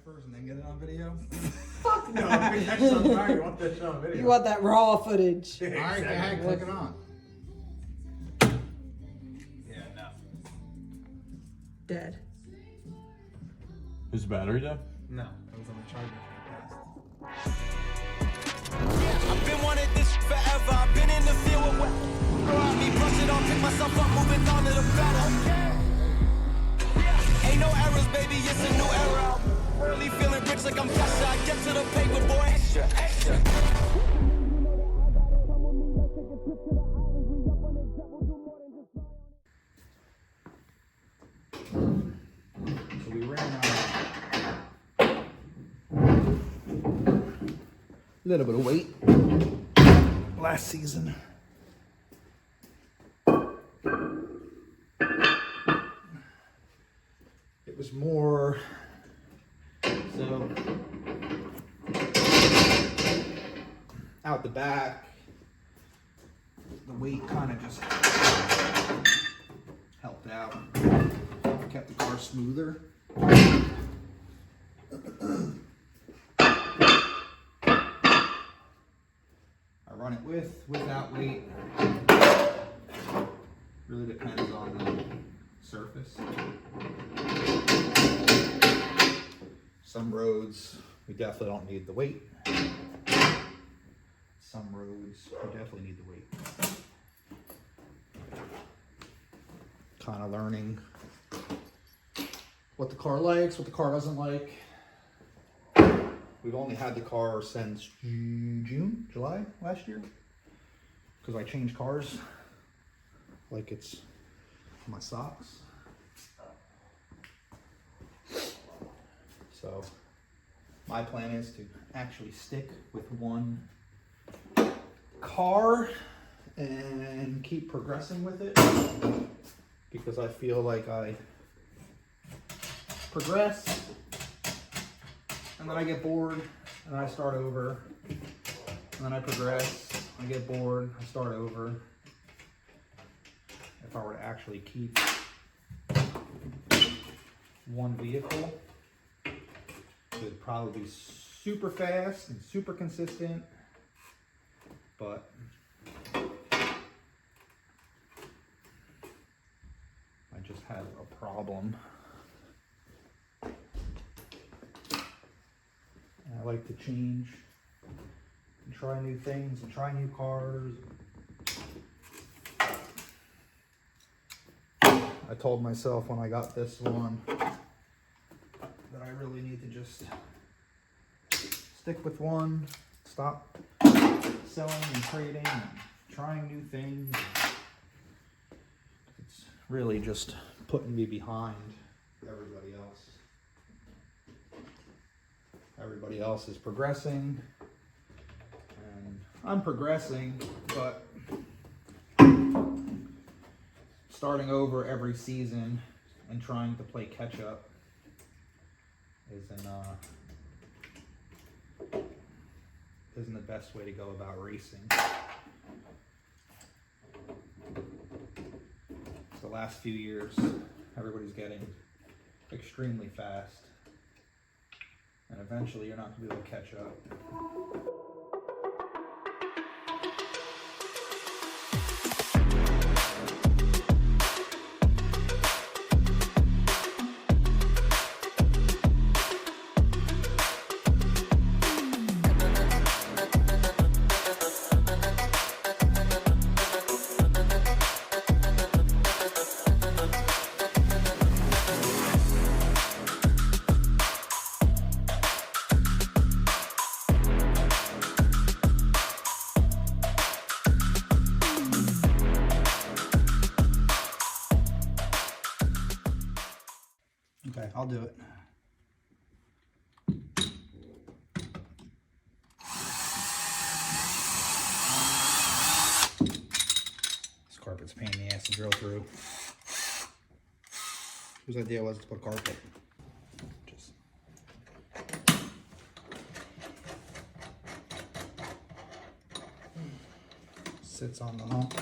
first and then get it on video? Fuck no, that's on fire. You want that shit on video. You want that raw footage. All right, go ahead, click it on. Yeah, no. Dead. Is the battery dead? No, it was on the charger for the test. I've been wanting this forever. I've been in the field with what go out me, brush it off, pick myself up, moving on to the better. Ain't no errors, baby, it's a new era. Early feeling rich like I'm Kesha. I get to the paper, boy. Extra, extra. So we ran a little bit of weight last season. It was more so out the back. The weight kind of just helped out, kept the car smoother. I run it without weight. Really depends on the surface. Some roads we definitely don't need the weight. Some roads we definitely need the weight. Kind of learning what the car likes, what the car doesn't like. We've only had the car since July last year, because I changed cars like it's my socks. So my plan is to actually stick with one car and keep progressing with it, because I feel like I progress and then I get bored and I start over, and then I progress, I get bored, I start over. If I were to actually keep one vehicle, it would probably be super fast and super consistent, but I just have a problem. And I like to change and try new things and try new cars. I told myself when I got this one that I really need to just stick with one, stop selling and trading and trying new things. It's really just putting me behind everybody else. Everybody else is progressing and I'm progressing, but starting over every season and trying to play catch up isn't the best way to go about racing. The last few years, everybody's getting extremely fast, and eventually you're not going to be able to catch up. Okay, I'll do it. This carpet's a pain in the ass to drill through. Whose idea was to put carpet? Just sits on the hump.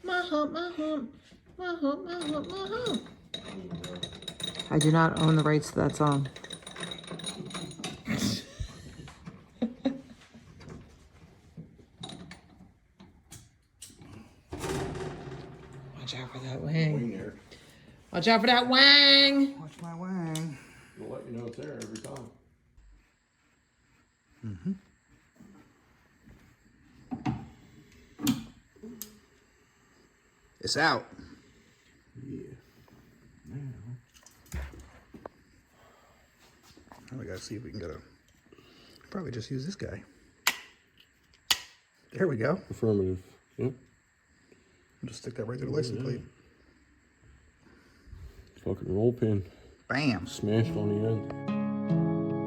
My hump, my hump. My hump, my hump, my hump. I do not own the rights to that song. Watch out for that wang. Wing there. Watch out for that wang. Watch my wang. We'll let you know it's there every time. It's out. Yeah. Now we gotta see if we can get a. Probably just use this guy. There we go. Affirmative. Yep. Just stick that right through the license plate. Fucking roll pin. Bam. Smashed on the end.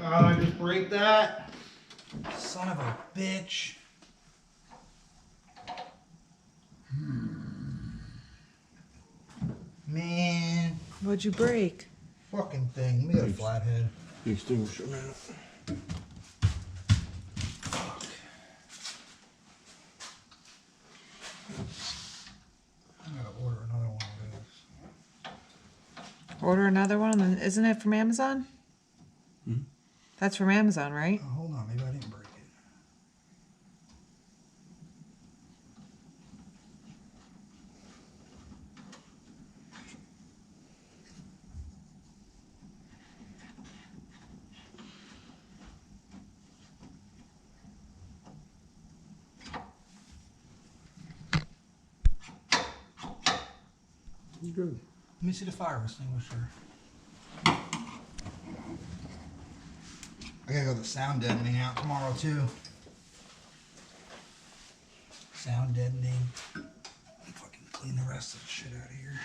I just break that. Son of a bitch. Man, What'd you break? fucking thing. Let me get a flathead. The extinguisher, man. I gotta order another one of those. Order another one, and isn't it from Amazon? That's from Amazon, right? Oh, hold on, maybe I didn't break it. Good. Let me see the fire extinguisher. I gotta go to the sound deadening out tomorrow too. Sound deadening. Fucking clean the rest of the shit out of here.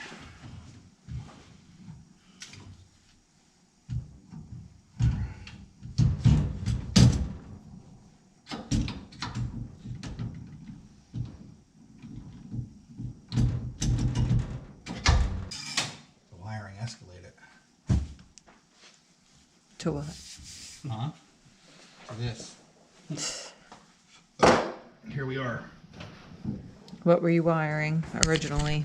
The wiring escalated. To what? Huh? To this. Here we are. What were you wiring originally?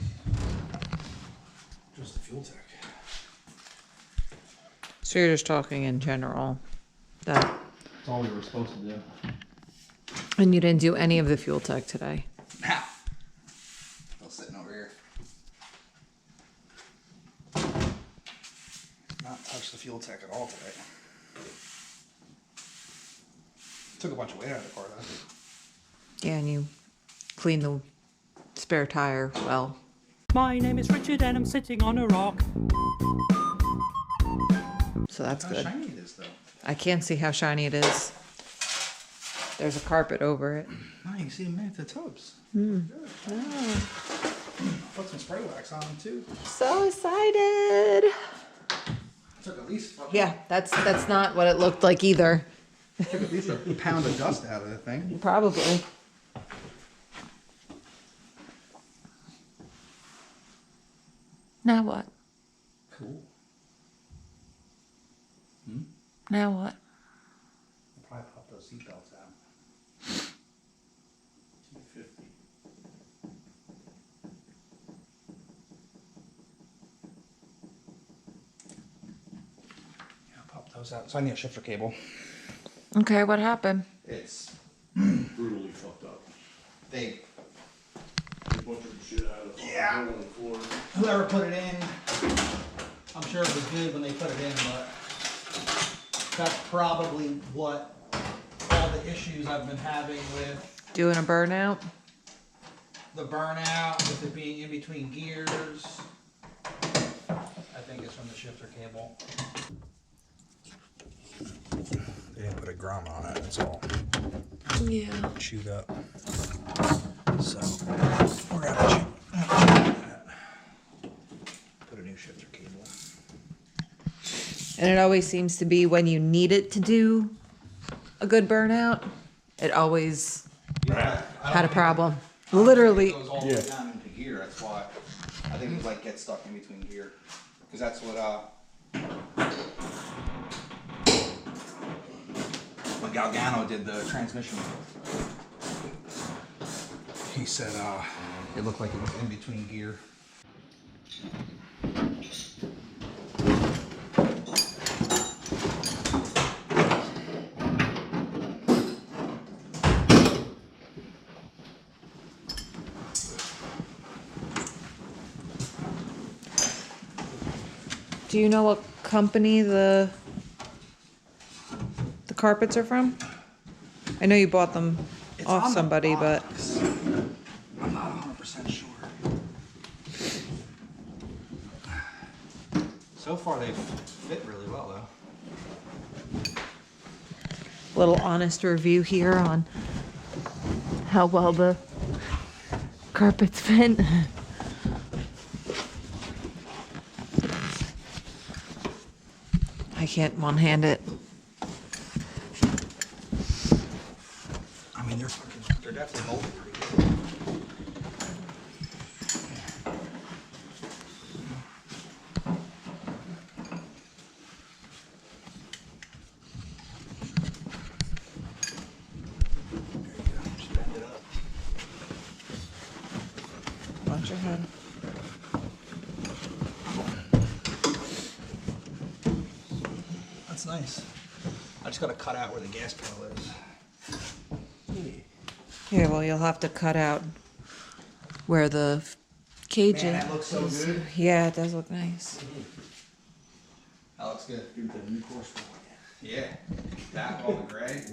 Just the Fueltech. So you're just talking in general. That, That's all we were supposed to do. and you didn't do any of the Fueltech today. Now. Still sitting over here. Not touched the Fueltech at all today. Took a bunch of weight out of the car though. Yeah, and you cleaned the spare tire well. My name is Richard and I'm sitting on a rock. So that's How good. shiny it is though. I can't see how shiny it is. There's a carpet over it. Oh, you can see them at the tubs. Mm. Good. Oh, Put some spray wax on them too. so excited. Took at least Yeah, that's not what it looked like either. took at least a pound of dust out of the thing. Probably. Now what? Cool. Now what? I'll probably pop those seatbelts out. 250. Yeah, I'll pop those out. So I need a shifter cable. Okay, what happened? It's Brutally fucked up. they They butchered the shit out of the Yeah. hole in the floor. whoever put it in, I'm sure it was good when they put it in, but that's probably what all the issues I've been having with Doing a burnout? the burnout, with it being in between gears. I think it's from the shifter cable. They didn't put a grommet on it, that's all. Yeah. Chewed up. So, we're gonna have to chew that. Put a new shifter cable. And it always seems to be when you need it to do a good burnout, it always Yeah, I don't had a think- problem. Literally. It goes all the way Yeah. down into gear. That's why I think it like gets stuck in between gear, because that's what when Galgano did the transmission. He said it looked like it was in between gear. Do you know what company the carpets are from? I know you bought them It's off on the somebody, but box. I'm not 100% sure. So far they fit really well though. little honest review here on how well the carpets fit. I can't one-hand it. I mean, they're definitely molded pretty good. There you go. Just bend it up. Watch your head. That's nice. I just gotta cut out where the gas pedal is. Yeah, well, you'll have to cut out where the cage Man, is. that looks so good. Yeah, it does look nice. That looks good. Give it that new course. Yeah. That, all the gray.